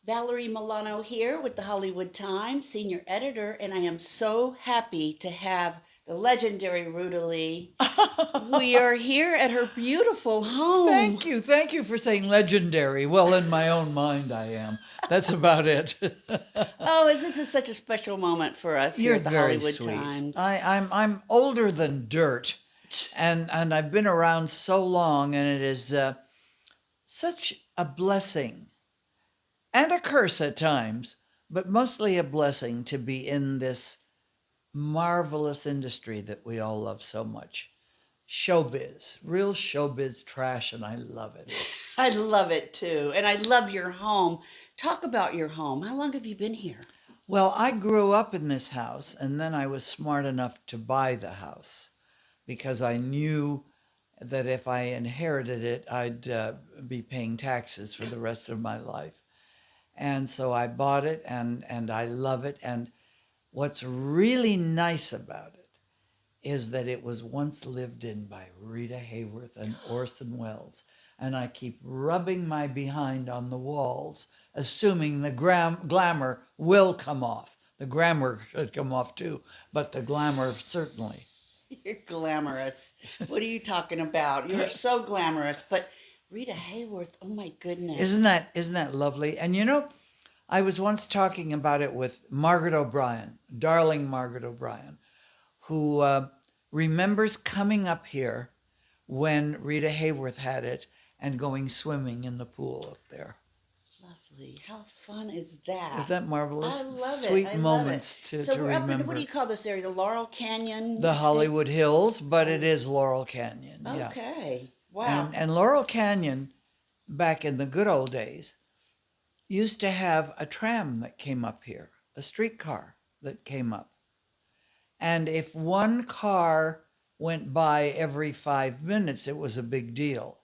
Valerie Milano here with the Hollywood Times, senior editor, and I am so happy to have the legendary Ruta Lee. We are here at her beautiful home. Thank you. Thank you for saying legendary. Well, in my own mind, I am. That's about it. Oh, this is such a special moment for us here You're at the very Hollywood sweet. Times. I'm older than dirt, and I've been around so long, and it is such a blessing and a curse at times, but mostly a blessing to be in this marvelous industry that we all love so much. Showbiz, real showbiz trash, and I love it. I love it too, and I love your home. Talk about your home. How long have you been here? Well, I grew up in this house, and then I was smart enough to buy the house because I knew that if I inherited it, I'd be paying taxes for the rest of my life. And so I bought it, and I love it. And what's really nice about it is that it was once lived in by Rita Hayworth and Orson Welles. And I keep rubbing my behind on the walls, assuming the glamour will come off. The grammar should come off too, but the glamour certainly. You're glamorous. What are you talking about? You're so glamorous. But Rita Hayworth, oh my Isn't goodness. that lovely? And I was once talking about it with Margaret O'Brien, darling Margaret O'Brien, who remembers coming up here when Rita Hayworth had it and going swimming in the pool up there. Lovely. How fun is Is that? that I marvelous? love it. Sweet I love it. moments to, So to we're up in, what do remember. you call this area? The Laurel Canyon The Estates? Hollywood Hills, but it Oh, is Laurel Canyon, yeah. okay. Wow. And Laurel Canyon, back in the good old days, used to have a tram that came up here, a streetcar that came up. And if one car went by every 5 minutes, it was a big deal.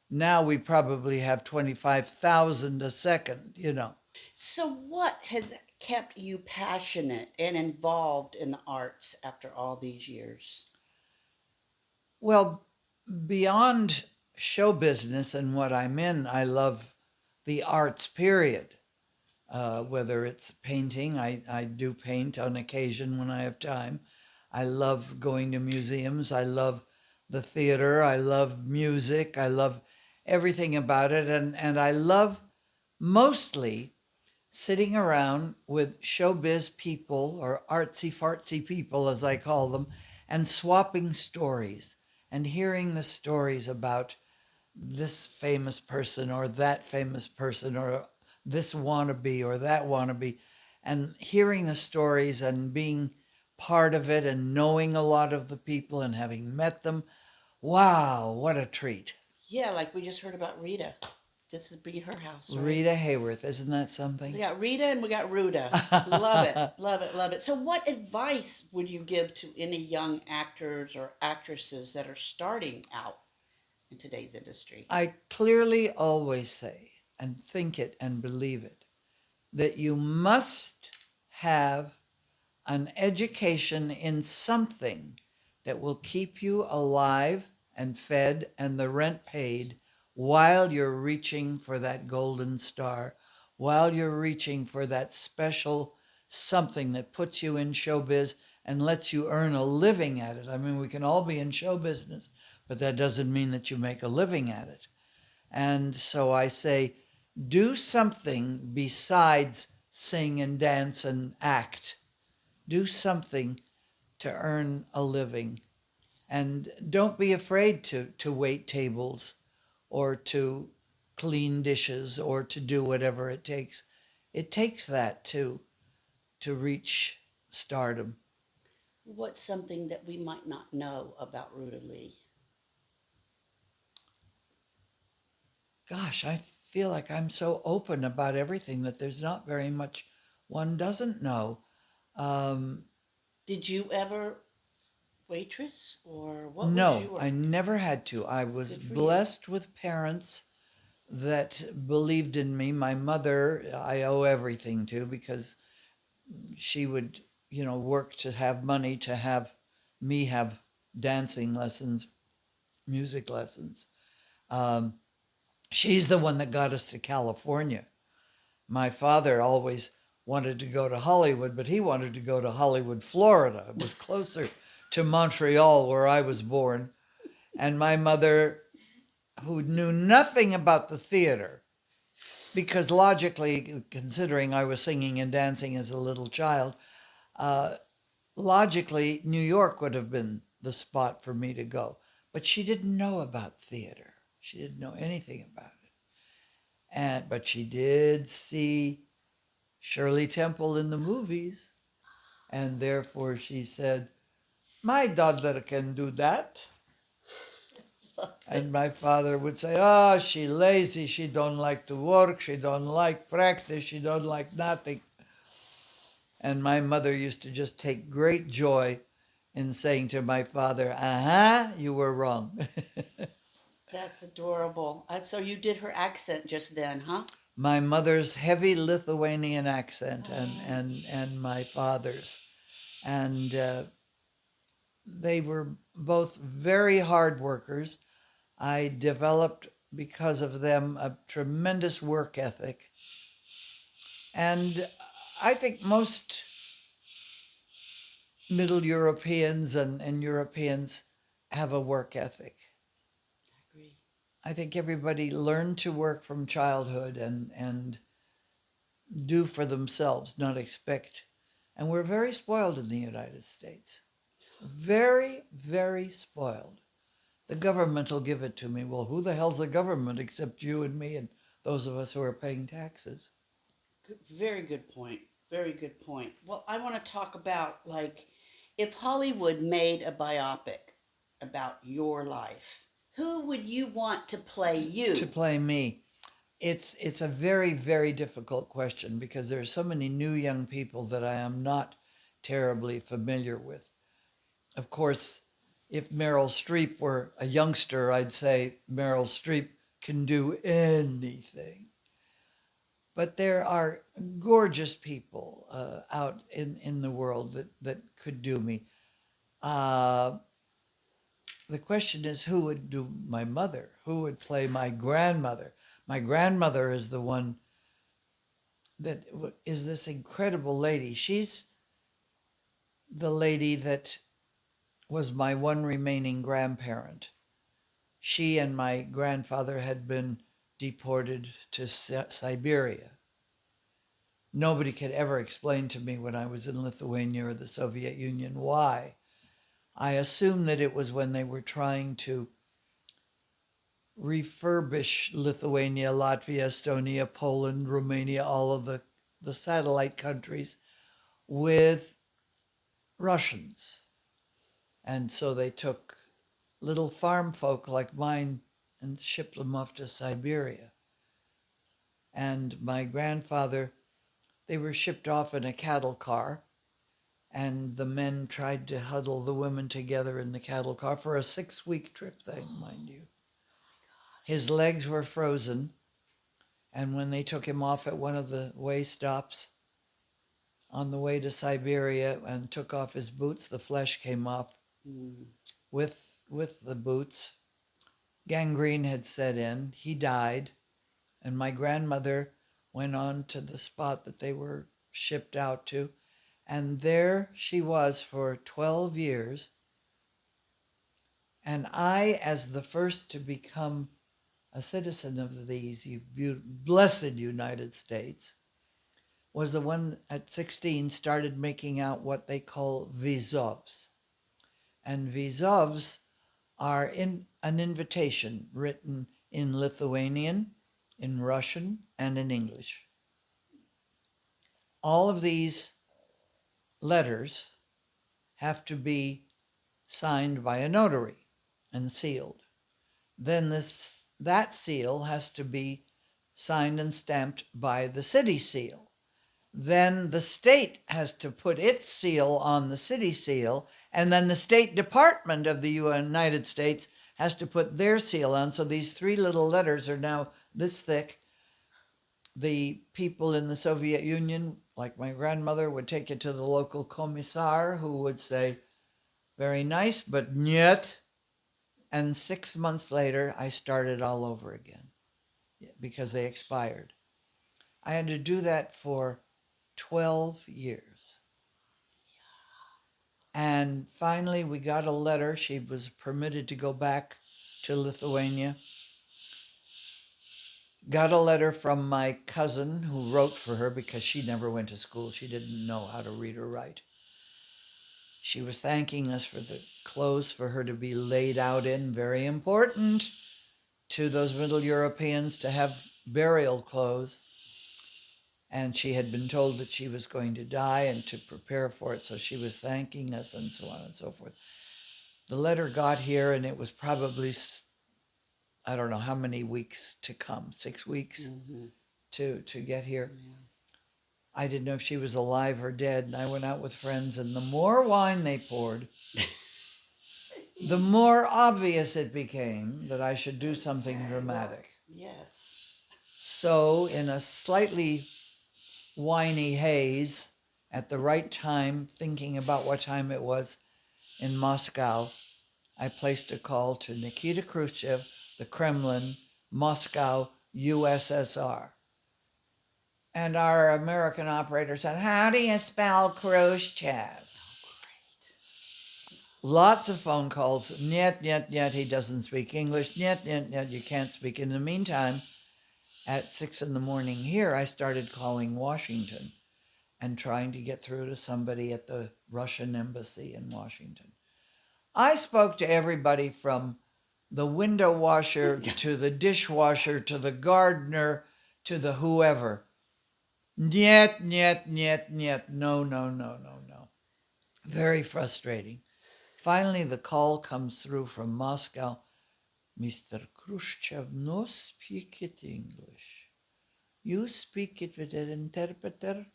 Now we probably have 25,000 a second. So what has kept you passionate and involved in the arts after all these years? Well, beyond show business and what I'm in, I love the arts, period. Whether it's painting, I do paint on occasion when I have time. I love going to museums. I love the theater. I love music. I love everything about it. And I love mostly sitting around with showbiz people or artsy fartsy people, as I call them, and swapping stories and hearing the stories about this famous person or that famous person or this wannabe or that wannabe, and hearing the stories and being part of it and knowing a lot of the people and having met them. Wow, what a treat. Yeah, like we just heard about Rita. This is be her house, right? Rita Hayworth, isn't that something? We got Rita and we got Ruta. Love it, love it, love it. So, what advice would you give to any young actors or actresses that are starting out in today's industry? I clearly always say, and think it and believe it, that you must have an education in something that will keep you alive and fed and the rent paid while you're reaching for that golden star, while you're reaching for that special something that puts you in showbiz and lets you earn a living at it. I mean, we can all be in show business, but that doesn't mean that you make a living at it. And so I say, do something besides sing and dance and act. Do something to earn a living. And don't be afraid to wait tables or to clean dishes or to do whatever it takes. It takes that to reach stardom. What's something that we might not know about Ruta Lee? Gosh, I feel like I'm so open about everything that there's not very much one doesn't know. Um, Did you ever waitress or what was no, your I never had to. I was good for you? blessed with parents that believed in me. My mother, I owe everything to because she would, work to have money to have me have dancing lessons, music lessons. Um, she's the one that got us to California. My father always wanted to go to Hollywood, but he wanted to go to Hollywood, Florida. It was closer to Montreal, where I was born. And my mother, who knew nothing about the theater, because logically, considering I was singing and dancing as a little child, uh, logically, New York would have been the spot for me to go. But she didn't know about theater. She didn't know anything about it. But she did see Shirley Temple in the movies, and therefore she said, "My daughter can do that." And my father would say, "Oh, she lazy, she don't like to work, she don't like practice, she don't like nothing." And my mother used to just take great joy in saying to my father, "Uh-huh, you were wrong." That's adorable. So you did her accent just then, huh? My mother's heavy Lithuanian accent and Oh, and and my father's, and they were both very hard workers. I developed because of them a tremendous work ethic, and I think most Middle Europeans and Europeans have a work ethic. I agree. I think everybody learned to work from childhood and do for themselves, not expect. And we're very spoiled in the United States. Very, very spoiled. The government will give it to me. Well, who the hell's the government except you and me and those of us who are paying taxes? Very good point. Very good point. Well, I want to talk about like if Hollywood made a biopic about your life, who would you want to play To you? play me. It's a very, very difficult question because there are so many new young people that I am not terribly familiar with. Of course, if Meryl Streep were a youngster, I'd say Meryl Streep can do anything. But there are gorgeous people out in the world that could do me. Uh, the question is who would do my mother? Who would play my grandmother? My grandmother is the one that is this incredible lady. She's the lady that was my one remaining grandparent. She and my grandfather had been deported to Siberia. Nobody could ever explain to me when I was in Lithuania or the Soviet Union why. I assume that it was when they were trying to refurbish Lithuania, Latvia, Estonia, Poland, Romania, all of the satellite countries with Russians. And so they took little farm folk like mine and shipped them off to Siberia. And my grandfather, they were shipped off in a cattle car, and the men tried to huddle the women together in the cattle car for a 6 week trip thing, mind you. His legs were frozen, and when they took him off at one of the way stops on the way to Siberia and took off his boots, the flesh came off Mm. with the boots. Gangrene had set in. He died, and my grandmother went on to the spot that they were shipped out to, and there she was for 12 years. And I, as the first to become a citizen of these blessed United States, was the one at 16 started making out what they call vizovs. And vizovs are in an invitation written in Lithuanian, in Russian, and in English. All of these letters have to be signed by a notary and sealed. Then that seal has to be signed and stamped by the city seal. Then the state has to put its seal on the city seal, and then the State Department of the United States has to put their seal on. So these three little letters are now this thick. The people in the Soviet Union, like my grandmother, would take it to the local commissar, who would say, very nice, but niet. And 6 months later, I started all over again because they expired. I had to do that for 12 years. And finally, we got a letter. She was permitted to go back to Lithuania. Got a letter from my cousin who wrote for her because she never went to school. She didn't know how to read or write. She was thanking us for the clothes for her to be laid out in. Very important to those Middle Europeans to have burial clothes. And she had been told that she was going to die and to prepare for it. So she was thanking us and so on and so forth. The letter got here, and it was probably, I don't know how many weeks to come, 6 weeks to get here. Yeah. I didn't know if she was alive or dead, and I went out with friends, and the more wine they poured, the more obvious it became that I should do something dramatic. Yes. So, in a slightly whiny haze, at the right time, thinking about what time it was in Moscow, I placed a call to Nikita Khrushchev, the Kremlin, Moscow, USSR. And our American operator said, "How do you spell Khrushchev?" Lots of phone calls. Niet, niet, niet, he doesn't speak English. Niet, niet, niet, you can't speak. In the meantime, at 6 in the morning here, I started calling Washington and trying to get through to somebody at the Russian embassy in Washington. I spoke to everybody from the window washer to the dishwasher to the gardener to the whoever. Niet, niet, niet, niet. No, no, no, no, no. Very frustrating. Finally, the call comes through from Moscow. Mr. Khrushchev no speak it English. You speak it with an interpreter?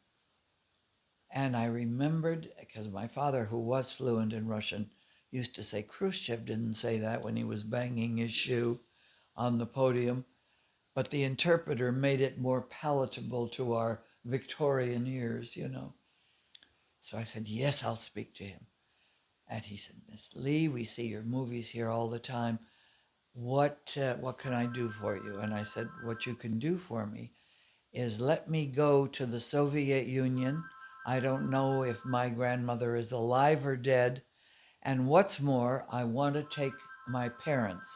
And I remembered, because my father, who was fluent in Russian, used to say Khrushchev didn't say that when he was banging his shoe on the podium, but the interpreter made it more palatable to our Victorian ears, you know. So I said, yes, I'll speak to him. And he said, Miss Lee, we see your movies here all the time. What can I do for you? And I said, what you can do for me is let me go to the Soviet Union. I don't know if my grandmother is alive or dead. And what's more, I want to take my parents.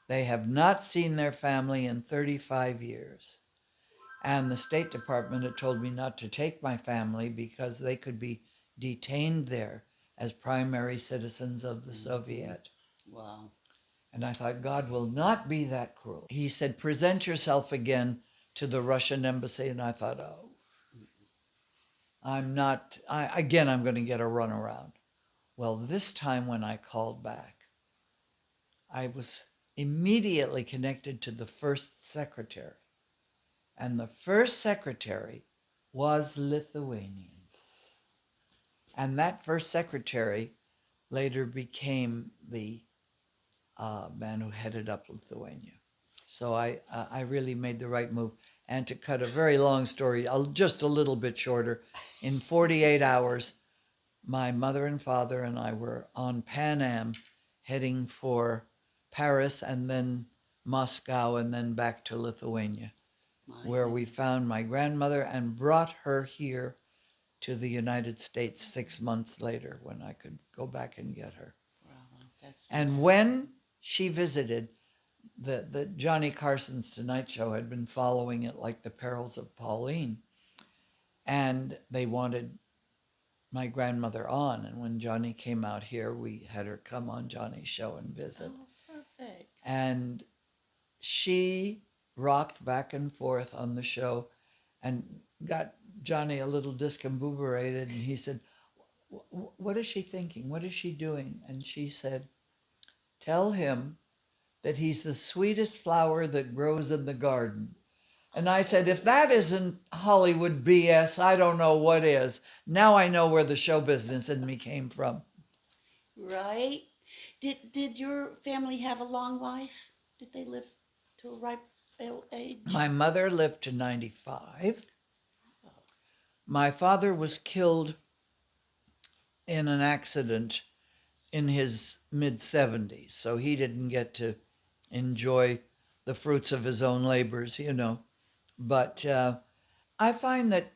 They have not seen their family in 35 years. And the State Department had told me not to take my family because they could be detained there as primary citizens of the Soviet. Wow. And I thought, God will not be that cruel. He said, present yourself again to the Russian embassy. And I thought, oh, I'm going to get a runaround. Well, this time when I called back, I was immediately connected to the first secretary. And the first secretary was Lithuanian. And that first secretary later became the man who headed up Lithuania. So I really made the right move. And to cut a very long story, just a little bit shorter, in 48 hours, my mother and father and I were on Pan Am heading for Paris and then Moscow and then back to Lithuania, where we found my grandmother and brought her here to the United States 6 months later when I could go back and get her. Wow, that's And when she visited, the Johnny Carson's Tonight Show had been following it like the perils of Pauline. And they wanted my grandmother on. And when Johnny came out here, we had her come on Johnny's show and visit. Oh, perfect. And she rocked back and forth on the show and got Johnny a little discombobulated. And he said, what is she thinking? What is she doing? And she said, tell him that he's the sweetest flower that grows in the garden. And I said, if that isn't Hollywood BS, I don't know what is. Now I know where the show business in me came from. Right? Did your family have a long life? Did they live to a ripe old age? My mother lived to 95. My father was killed in an accident in his mid 70s, so he didn't get to enjoy the fruits of his own labors, you know. But I find that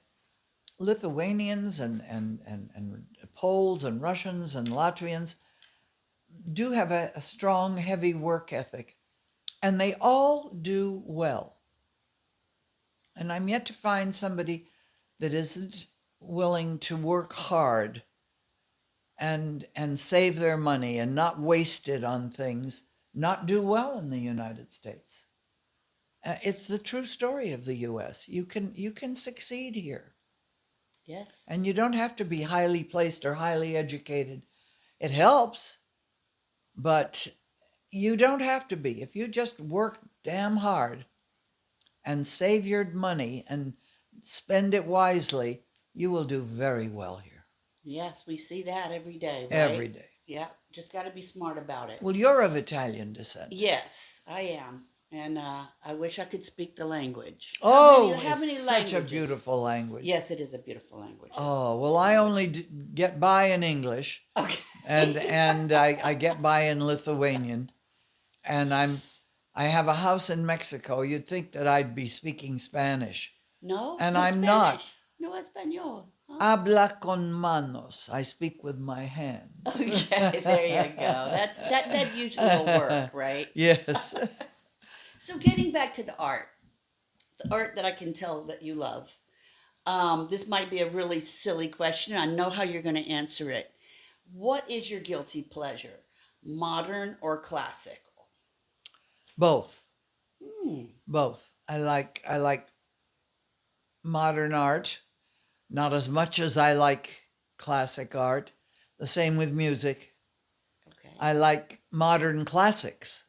Lithuanians and Poles and Russians and Latvians do have a strong, heavy work ethic, and they all do well. And I'm yet to find somebody that isn't willing to work hard and save their money and not waste it on things, not do well in the United States. It's the true story of the U.S. You can succeed here, Yes. and you don't have to be highly placed or highly educated. It helps, but you don't have to be. If you just work damn hard and save your money and spend it wisely, you will do very well here. Yes, we see that every day, Every right? day. Yeah, just got to be smart about it. Well, you're of Italian descent. Yes, I am. And I wish I could speak the language. Oh, How it's many such a languages? beautiful language. Yes, it is a beautiful language. Oh, well, I Language. only get by in English, and Okay. I get by in Lithuanian, and I have a house in Mexico. You'd think that I'd be speaking Spanish, No, and no I'm not. Spanish. No español. Huh? Habla con manos. I speak with my hands. Okay, there you go. That usually will work, right? Yes. So getting back to the art that I can tell that you love. This might be a really silly question. I know how you're going to answer it. What is your guilty pleasure, modern or classic? Both. Hmm. Both. I like modern art, not as much as I like classic art. The same with music. Okay. I like modern classics.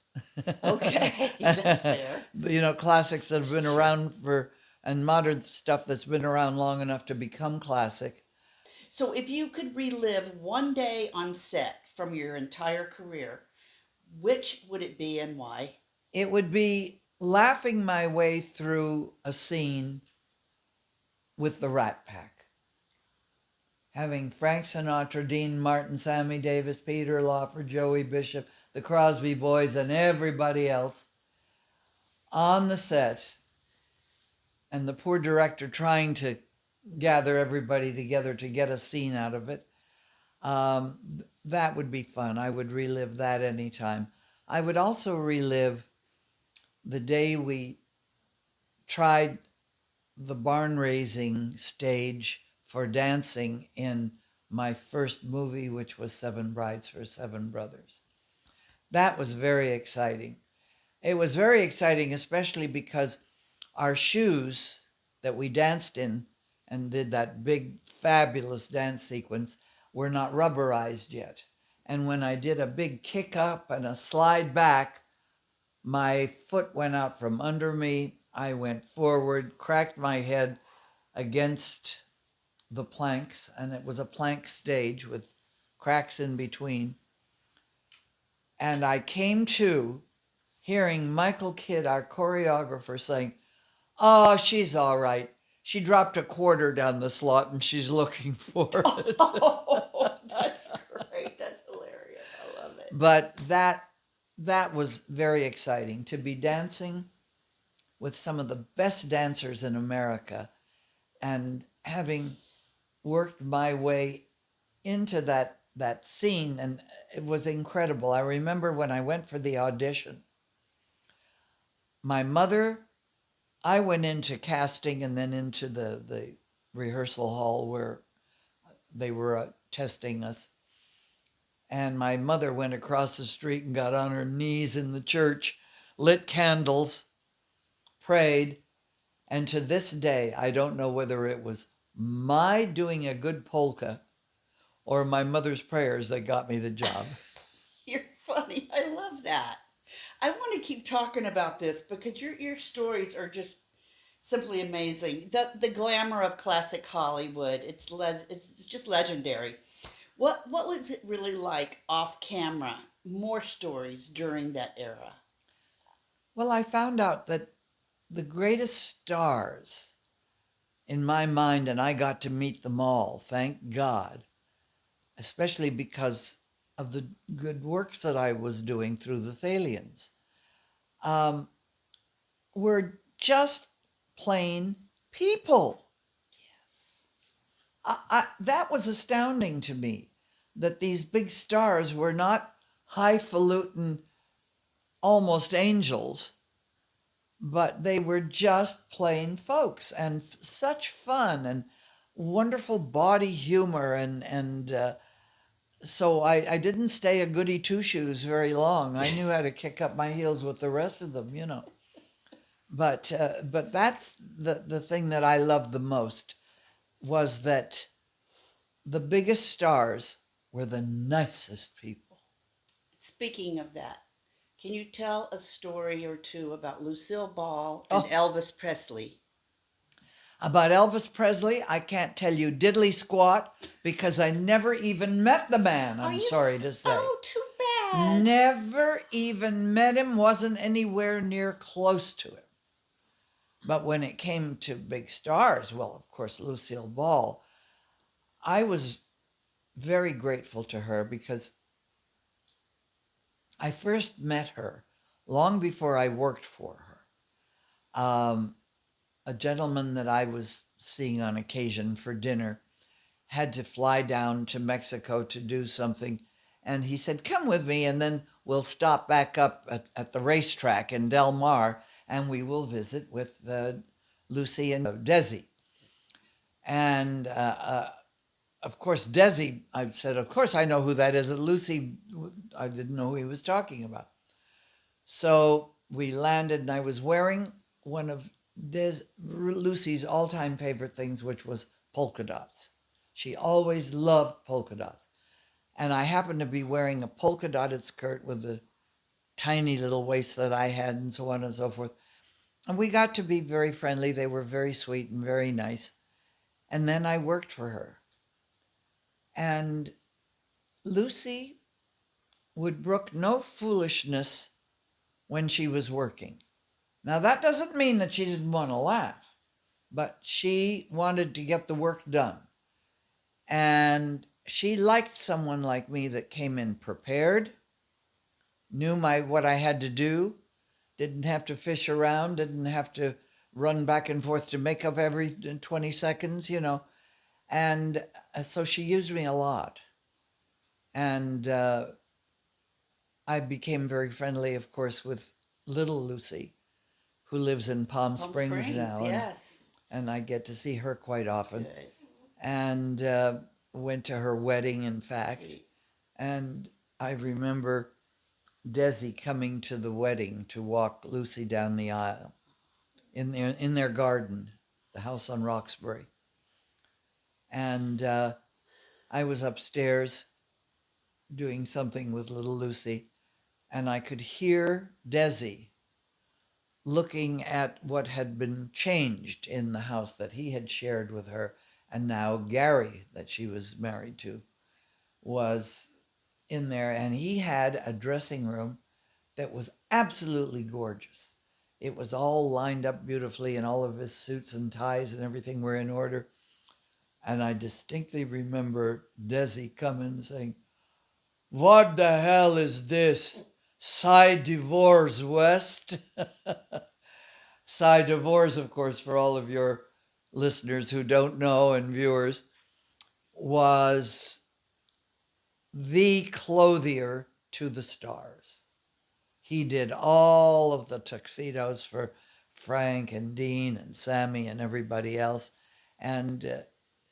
Okay, that's fair. Classics that have been Sure. around and modern stuff that's been around long enough to become classic. So if you could relive one day on set from your entire career, which would it be and why? It would be laughing my way through a scene with the Rat Pack. Having Frank Sinatra, Dean Martin, Sammy Davis, Peter Lawford, Joey Bishop, the Crosby Boys, and everybody else on the set, and the poor director trying to gather everybody together to get a scene out of it. That would be fun. I would relive that anytime. I would also relive the day we tried the barn raising stage for dancing in my first movie, which was Seven Brides for Seven Brothers. That was very exciting. It was very exciting, especially because our shoes that we danced in and did that big, fabulous dance sequence were not rubberized yet. And when I did a big kick up and a slide back, my foot went out from under me. I went forward, cracked my head against the planks, and it was a plank stage with cracks in between. And I came to hearing Michael Kidd, our choreographer, saying, "Oh, she's all right. She dropped a quarter down the slot and she's looking for it." Oh, that's great. That's hilarious. I love it. But that was very exciting to be dancing with some of the best dancers in America and having worked my way into that scene, and it was incredible. I remember when I went for the audition, my mother, I went into casting and then into the rehearsal hall where they were testing us. And my mother went across the street and got on her knees in the church, lit candles, prayed. And to this day, I don't know whether it was my doing a good polka or my mother's prayers that got me the job. You're funny. I love that. I want to keep talking about this because your stories are just simply amazing. The glamour of classic Hollywood. It's just legendary. What was it really like off camera? More stories during that era. Well, I found out that the greatest stars in my mind, and I got to meet them all, thank God, especially because of the good works that I was doing through the Thalians, um, were just plain people. that was astounding to me, that these big stars were not highfalutin, almost angels, but they were just plain folks, and such fun and wonderful body humor, and so I didn't stay a goody two shoes very long. I knew how to kick up my heels with the rest of them, you know. But that's the thing that I loved the most, was that the biggest stars were the nicest people. Speaking of that, can you tell a story or two about Lucille Ball and Oh, Elvis Presley? about Elvis Presley, I can't tell you diddly squat because I never even met the man, Are I'm you? sorry to say. Oh, too bad. Never even met him, wasn't anywhere near close to him. But when it came to big stars, well, of course, Lucille Ball, I was very grateful to her because I first met her long before I worked for her. A gentleman that I was seeing on occasion for dinner had to fly down to Mexico to do something. And he said, "Come with me, and then we'll stop back up at the racetrack in Del Mar, and we will visit with Lucy and Desi." And of course, Desi, I said, "Of course, I know who that is." And Lucy, I didn't know who he was talking about. So we landed, and I was wearing one of Lucy's all time favorite things, which was polka dots. She always loved polka dots. And I happened to be wearing a polka dotted skirt with the tiny little waist that I had, and so on and so forth. And we got to be very friendly. They were very sweet and very nice. And then I worked for her. And Lucy would brook no foolishness when she was working. Now, that doesn't mean that she didn't want to laugh, but she wanted to get the work done. And she liked someone like me that came in prepared, knew what I had to do, didn't have to fish around, didn't have to run back and forth to makeup every 20 seconds, you know. And so she used me a lot. And I became very friendly, of course, with little Lucy, who lives in Palm Palm Springs Springs, now, yes. and I get to see her quite often. Good. And went to her wedding, in fact. Sweet. And I remember Desi coming to the wedding to walk Lucy down the aisle in their garden, the house on Roxbury. And I was upstairs doing something with little Lucy, and I could hear Desi looking at what had been changed in the house that he had shared with her, and now Gary, that she was married to, was in there, and he had a dressing room that was absolutely gorgeous. It was all lined up beautifully, and all of his suits and ties and everything were in order. And I distinctly remember Desi coming and saying, "What the hell is this? Cy Divorce West?" Cy Divorce, of course, for all of your listeners who don't know and viewers, was the clothier to the stars. He did all of the tuxedos for Frank and Dean and Sammy and everybody else, and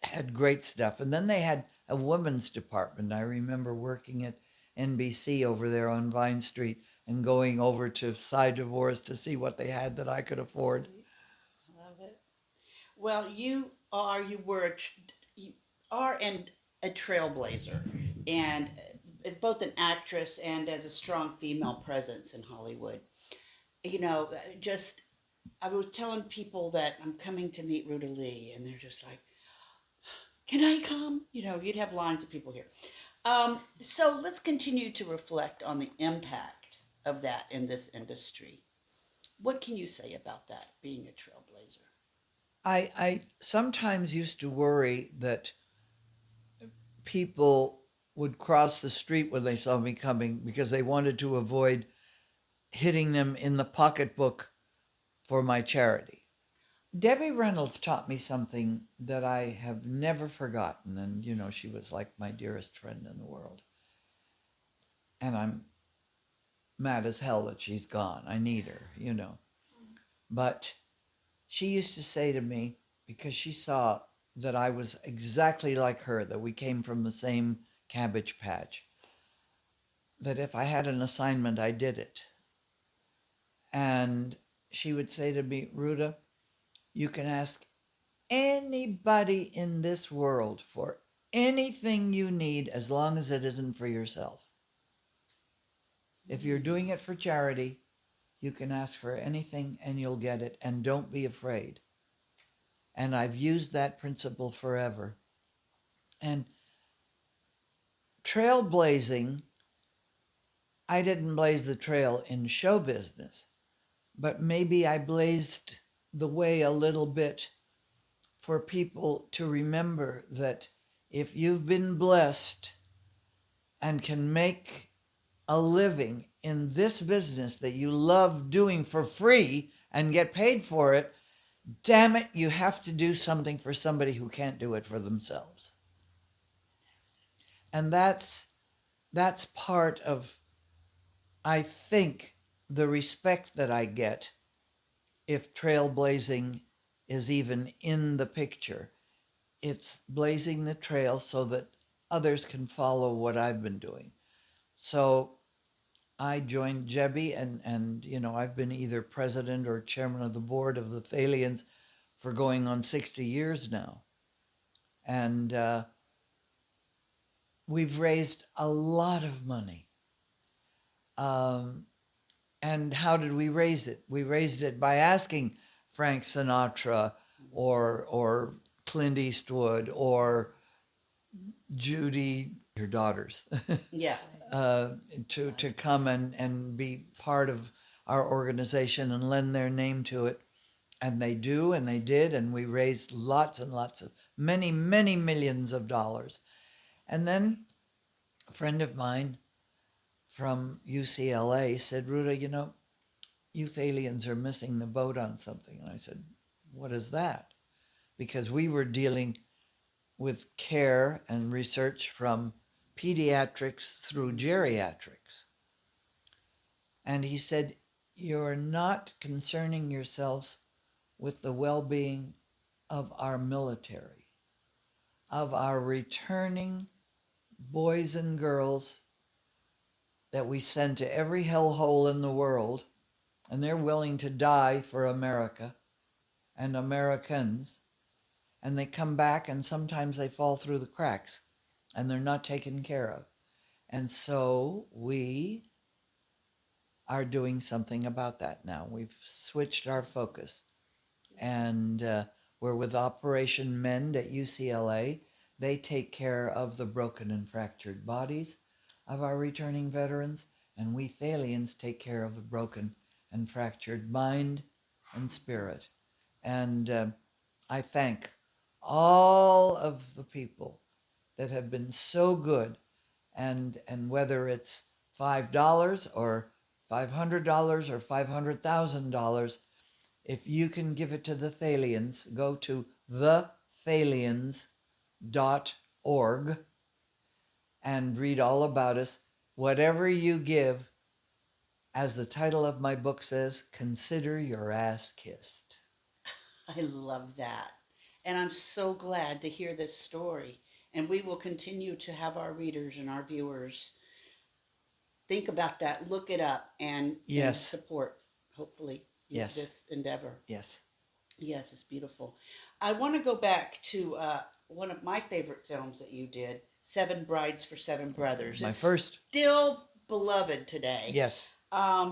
had great stuff. And then they had a women's department. I remember working at NBC over there on Vine Street and going over to Cy Divorce to see what they had that I could afford. Love it. Well, you are a trailblazer, and as both an actress and as a strong female presence in Hollywood. You know, just I was telling people that I'm coming to meet Ruta Lee, and they're just like, "Can I come?" You know, you'd have lines of people here. So let's continue to reflect on the impact of that in this industry. What can you say about that, being a trailblazer? I sometimes used to worry that people would cross the street when they saw me coming because they wanted to avoid hitting them in the pocketbook for my charity. Debbie Reynolds taught me something that I have never forgotten. And, she was like my dearest friend in the world. And I'm mad as hell that she's gone. I need her. But she used to say to me, because she saw that I was exactly like her, that we came from the same cabbage patch, that if I had an assignment, I did it. And she would say to me, Ruta, you can ask anybody in this world for anything you need as long as it isn't for yourself. If you're doing it for charity, you can ask for anything and you'll get it, and don't be afraid. And I've used that principle forever. And trailblazing, I didn't blaze the trail in show business, but maybe I blazed the way a little bit for people to remember that if you've been blessed and can make a living in this business that you love doing for free and get paid for it, damn it, you have to do something for somebody who can't do it for themselves. And that's part of, I think, the respect that I get if trailblazing is even in the picture. It's blazing the trail so that others can follow what I've been doing. So I joined Jebby, and I've been either president or chairman of the board of the Thalians for going on 60 years now. And we've raised a lot of money. Um, and how did we raise it? We raised it by asking Frank Sinatra or Clint Eastwood or Judy, her daughters, Yeah. uh, to come and be part of our organization and lend their name to it. And they do, and they did, and we raised lots and lots of, many, many millions of dollars. And then a friend of mine from UCLA said, Ruta, youth aliens are missing the boat on something. And I said, what is that? Because we were dealing with care and research from pediatrics through geriatrics. And he said, you're not concerning yourselves with the well-being of our military, of our returning boys and girls that we send to every hellhole in the world, and they're willing to die for America and Americans, and they come back and sometimes they fall through the cracks and they're not taken care of. And so we are doing something about that now. We've switched our focus, and we're with Operation Mend at UCLA. They take care of the broken and fractured bodies of our returning veterans, and we Thalians take care of the broken and fractured mind and spirit. And I thank all of the people that have been so good, and whether it's $5 or $500 or $500,000, if you can give it to the Thalians, go to thethalians.org and read all about us. Whatever you give, as the title of my book says, consider your ass kissed. I love that. And I'm so glad to hear this story. And we will continue to have our readers and our viewers think about that, look it up, and Yes, support, hopefully, yes, this endeavor. yes. Yes, it's beautiful. I want to go back to one of my favorite films that you did, Seven Brides for Seven Brothers. My It's first, still beloved today. yes.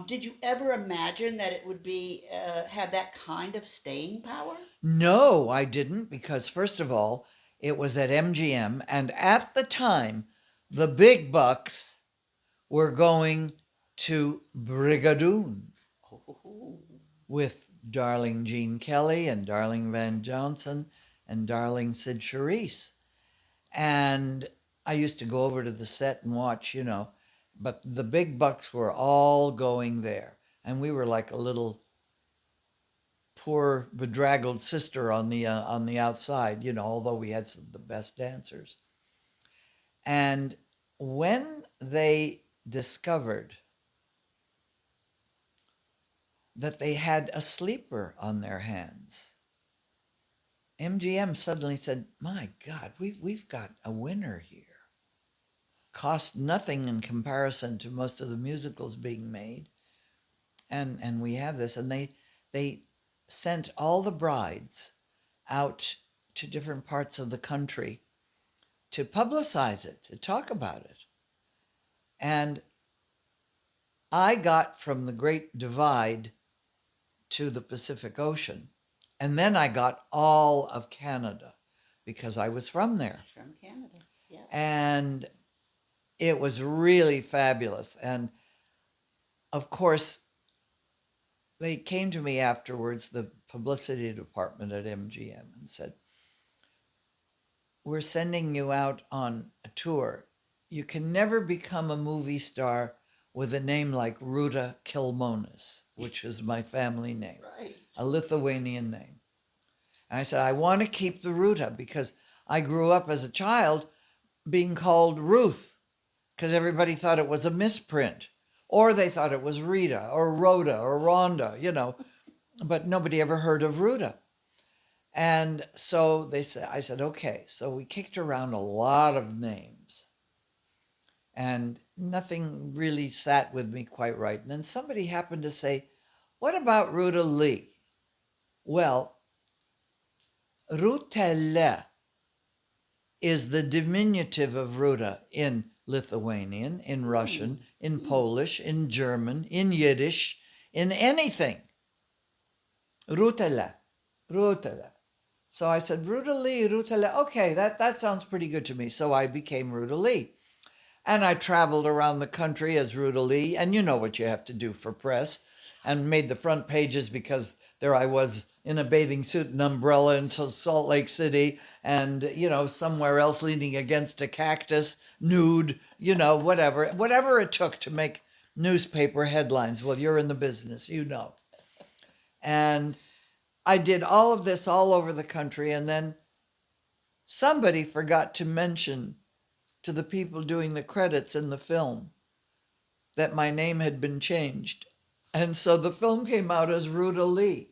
Did you ever imagine that it would be have that kind of staying power? No, I didn't, because first of all, it was at MGM, and at the time, the big bucks were going to Brigadoon Oh, with darling Gene Kelly and darling Van Johnson and darling Sid Charisse. And I used to go over to the set and watch, but the big bucks were all going there. And we were like a little poor bedraggled sister on the outside, although we had some of the best dancers. And when they discovered that they had a sleeper on their hands, MGM suddenly said, "My God, we've got a winner here. Cost nothing in comparison to most of the musicals being made, and we have this." And they sent all the brides out to different parts of the country to publicize it, to talk about it. And I got from the Great Divide to the Pacific Ocean. And then I got all of Canada because I was from there. From Canada, yeah. And it was really fabulous. And of course, they came to me afterwards, the publicity department at MGM, and said, "We're sending you out on a tour. You can never become a movie star with a name like Ruta Kilmonis," which is my family name, right. A Lithuanian name. And I said, "I want to keep the Ruta because I grew up as a child being called Ruth because everybody thought it was a misprint, or they thought it was Rita or Rhoda or Rhonda, but nobody ever heard of Ruta." And so I said, okay. So we kicked around a lot of names and nothing really sat with me quite right. And then somebody happened to say, "What about Ruta Lee?" Well, Rutele is the diminutive of Ruta in Lithuanian, in Russian, in Polish, in German, in Yiddish, in anything. Rutele, Rutele. So I said, "Ruta Lee, Ruta Lee." Okay, that sounds pretty good to me. So I became Ruta Lee. And I traveled around the country as Ruta Lee. And you know what you have to do for press. And made the front pages because there I was in a bathing suit and umbrella in Salt Lake City. And, somewhere else leaning against a cactus, nude, whatever it took to make newspaper headlines. Well, you're in the business, And I did all of this all over the country, and then somebody forgot to mention to the people doing the credits in the film that my name had been changed. And so the film came out as Ruta Lee.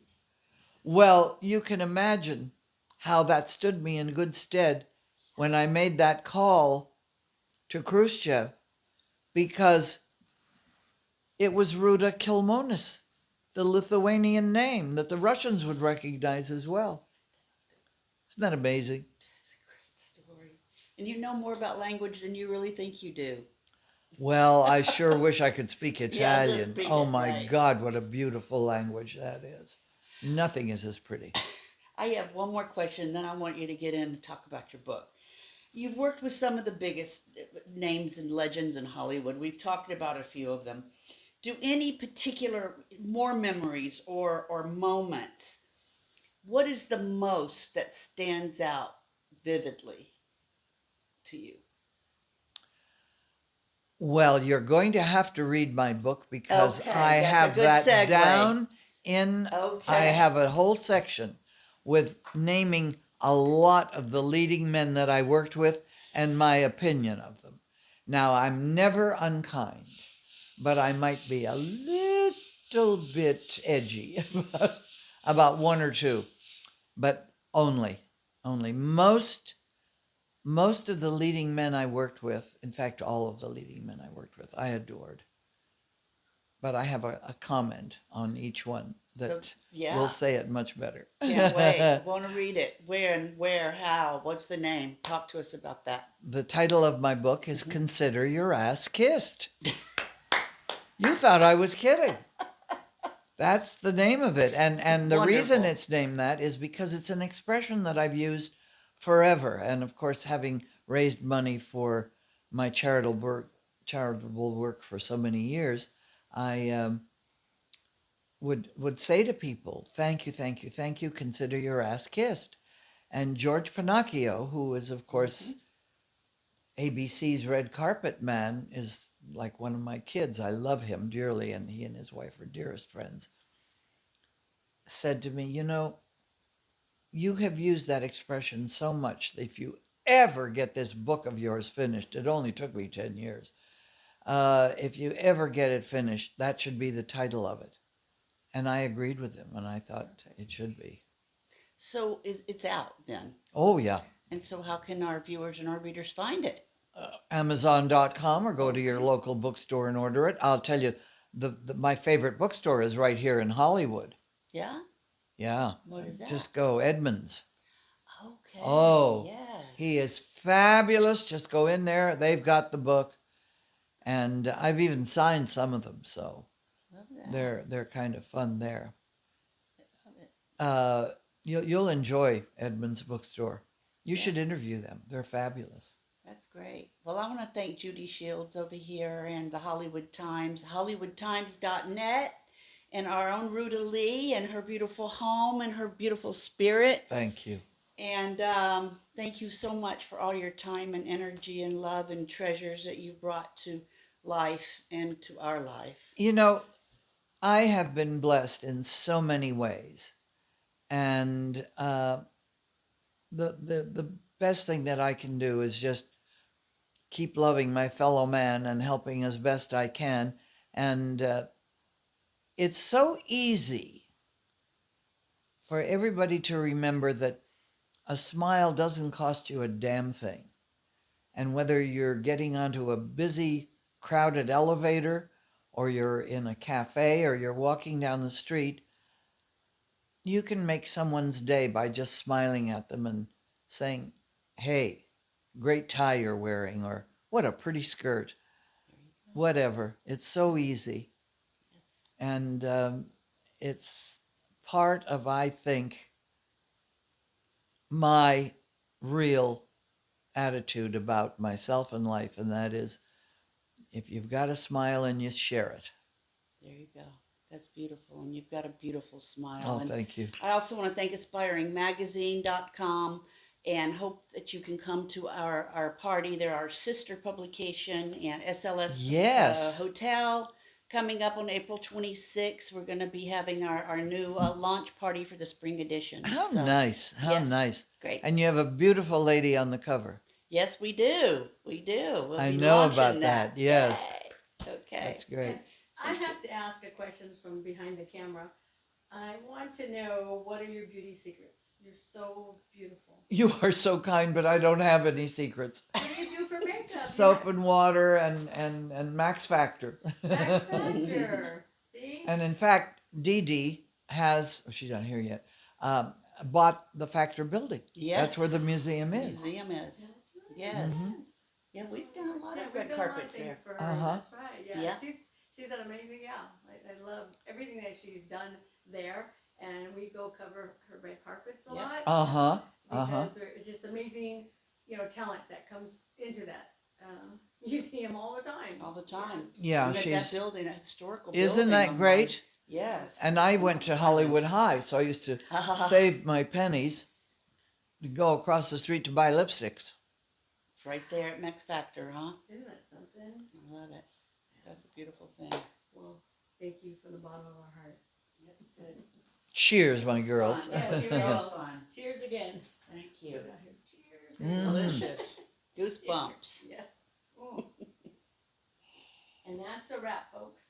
Well, you can imagine how that stood me in good stead when I made that call to Khrushchev, because it was Ruta Kilmonis, the Lithuanian name that the Russians would recognize as well. Isn't that amazing? That's a great story. And you know more about language than you really think you do. Well, I sure wish I could speak Yeah, just Italian. speak Oh it, my right. God, what a beautiful language that is. Nothing is as pretty. I have one more question, then I want you to get in and talk about your book. You've worked with some of the biggest names and legends in Hollywood. We've talked about a few of them. Do any particular more memories or moments? What is the most that stands out vividly to you? Well, you're going to have to read my book because I Okay, that's a have good that segue. down in, I Okay. have a whole section with naming a lot of the leading men that I worked with and my opinion of them. Now, I'm never unkind, but I might be a little bit edgy about one or two, but only. Most of the leading men I worked with, in fact, all of the leading men I worked with, I adored. But I have a comment on each one So, that will yeah, say it much better. can't wait. Want to read it. Where, how? What's the name? Talk to us about that. The title of my book is Mhm. Consider Your Ass Kissed. You thought I was kidding. That's the name of it. And the reason Wonderful. it's named that is because it's an expression that I've used forever. And of course, having raised money for my charitable work for so many years, I would say to people, "Thank you, thank you, thank you. Consider your ass kissed." And George Pinocchio, who is of course Hmm. ABC's red carpet man, is like one of my kids. I love him dearly, and he and his wife are dearest friends. said to me, you know, you have used that expression so much that if you ever get this book of yours finished, it only took me 10 years. If you ever get it finished, that should be the title of it. And I agreed with him, and I thought it should be. So it's out then. Oh, yeah. And so how can our viewers and our readers find it? Amazon.com or go to your Okay. local bookstore and order it. I'll tell you, my favorite bookstore is right here in Hollywood. Yeah? Yeah. What is that? Just go Edmonds. Okay. Oh, Yes. he is fabulous. Just go in there. They've got the book. And I've even signed some of them, so Love that. they're kind of fun there. Love it. You'll enjoy Edmonds Bookstore. You Yeah. should interview them. They're fabulous. That's great. Well, I want to thank Judy Shields over here and the Hollywood Times, hollywoodtimes.net, and our own Ruta Lee and her beautiful home and her beautiful spirit. Thank you. And thank you so much for all your time and energy and love and treasures that you've brought to life and to our life. You know, I have been blessed in so many ways, and the best thing that I can do is just keep loving my fellow man and helping as best I can. And it's so easy for everybody to remember that a smile doesn't cost you a damn thing. And whether you're getting onto a busy, crowded elevator, or you're in a cafe, or you're walking down the street, you can make someone's day by just smiling at them and saying, hey, great tie you're wearing, or what a pretty skirt, There you go. whatever. It's so easy. Yes. And it's part of, I think, my real attitude about myself and life, and that is, if you've got a smile and you share it. There you go. That's beautiful. And you've got a beautiful smile. Oh, And thank you. I also want to thank aspiringmagazine.com and hope that you can come to our party. They're our sister publication and SLS Yes. Hotel coming up on April 26th. We're going to be having our new launch party for the spring edition. How So, nice. How yes, nice. great. And you have a beautiful lady on the cover. Yes, we do. We do. We'll I be know launching about that. Yes. Yay. Okay. That's great. I have to ask a question from behind the camera. I want to know, what are your beauty secrets? You're so beautiful. You are so kind, but I don't have any secrets. What do you do for makeup? Soap and water and Max Factor. Max Factor. See? And in fact, Dee Dee has, oh, she's not here yet, bought the Factor building. Yes. That's where the museum The is. museum is. That's right. Yes. Mhm. Yeah, we've done a lot Yeah, of we've red done a lot of carpets things there. for her. Uh-huh. That's right. Yeah. Yeah. She's an amazing gal. I love everything that she's done there. And we go cover her red carpets a Yeah. lot. Uh-huh. Uh-huh. Because it's just amazing, talent that comes into that museum all the time. All the time. Yeah, And that she's, building, that historical isn't building that on great? Line- Yes. And I went to Hollywood High, so I used to save my pennies to go across the street to buy lipsticks. It's right there at Max Factor, huh? Isn't that something? I love it. That's a beautiful thing. Well, thank you from the bottom of our heart. That's good. Cheers, my It was girls. fun. That was Yeah, so cheers. fun. Cheers again. Thank you. Cheers. Mm. Delicious. Goosebumps. Yes. And that's a wrap, folks.